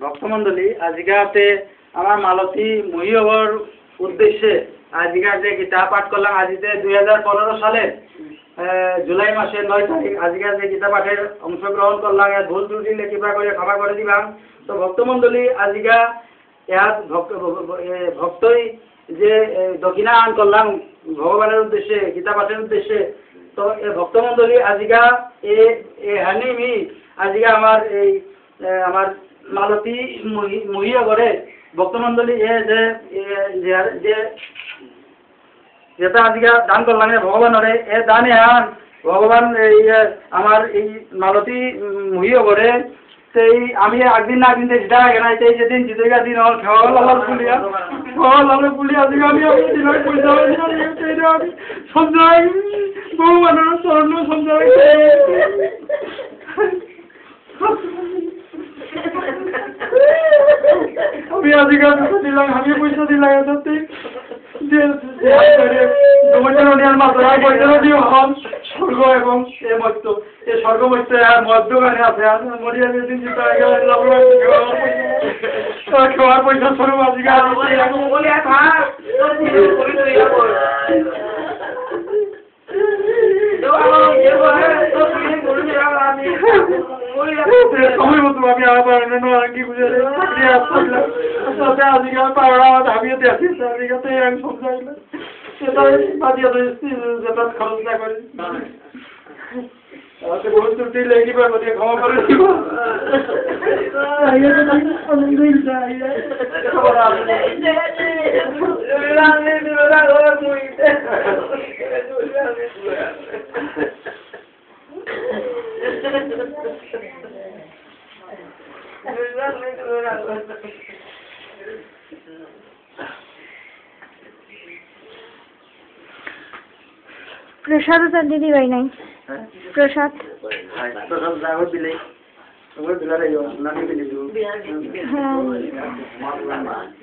ভক্তমণ্ডলী আজিকাতে আমার মালতী মহিয়বর উদ্দেশ্যে আজিকা যে গীতা পাঠ করলাম আজিতে 2015 সালের জুলাই মাসের 9 তারিখ আজিকা যে গীতা পাঠের অংশগ্রহণ করলাম এর ভুল ত্রুটি কৃপা করে ক্ষমা করে দিবাম। তো ভক্তমণ্ডলী আজিকা ইয়াত ভক্তই যে দক্ষিণা আন করলাম ভগবানের উদ্দেশ্যে গীতা পাঠের উদ্দেশ্যে। তো এই ভক্তমণ্ডলী আজিকা হানি মি আজিকা আমার এই আমার মালতী মহিয়া করে ভক্তমণ্ডলী যেটা আজিকা দান করলাম ভগবানরে এ দানে আন ভগবান আমার এই মালতী মহিয়া করে সেই আমি একদিন না একদিন যেটা কেনা সেই যেদিন জিতেগা দিন হল খেওয়াল পুলিয়া আজিকা আমি পয়সা আমি সঞ্জয় ভগবানের স্বর্ণ সঞ্জয় আমি আজিকা দিলাম আমি পয়সা দিলাম সত্যি স্বর্গ এবং এ মত্য এ স্বর্গ মত্য আর মধ্যখানে আছে মরিয়া দিন খাওয়ার পয়সা স্বরূপ আজিকা সময় মতো আমি আবার কি বুঝে আজিকা পাওয়া ভাবিয়ে আছি আজিকাতে আমি সমঝাইলাম সেটা বাদিয়া যেটা খরচ না করি বহুত ত্রুটি লেগে পাবে ক্ষমা করে দিব প্রসাদ দিদি ভাই নাই প্রসাদ প্রসাদ যাও দিলে ওই দিলারে নানি দিলি দু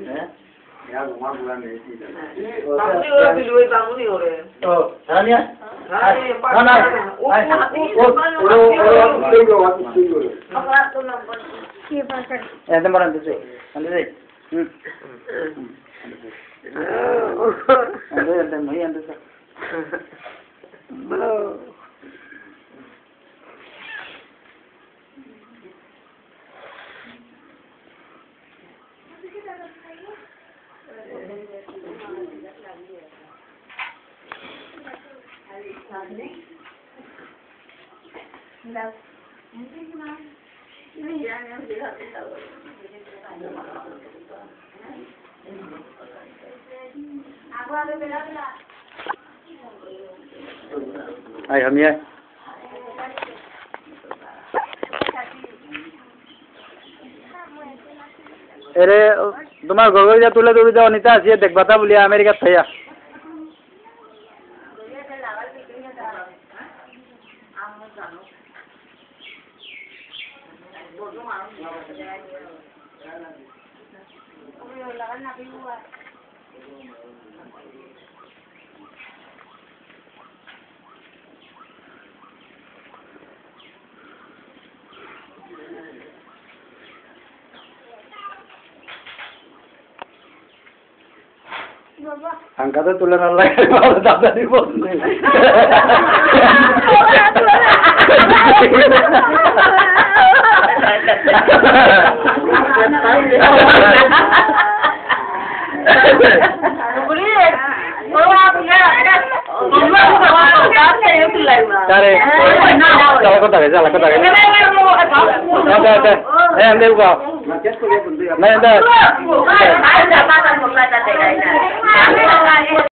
হ্যাঁ या घुमा बुला नहीं थी बामुनी और बिलुई बामुनी हो रहे तो रानिया ना ना ये बात है ऐसे मरन दे अंदर अंदर नहीं अंदर से आई हम ये अरे तुम्हार घर जा तुले दूर जाओ नीता आसिए देख बता बोलिए अमेरिका थया angka tuh tulen lagi malah dapat di pos nih. Cari, salah kota ya, salah kota ya. Anda buka. Nah, anda.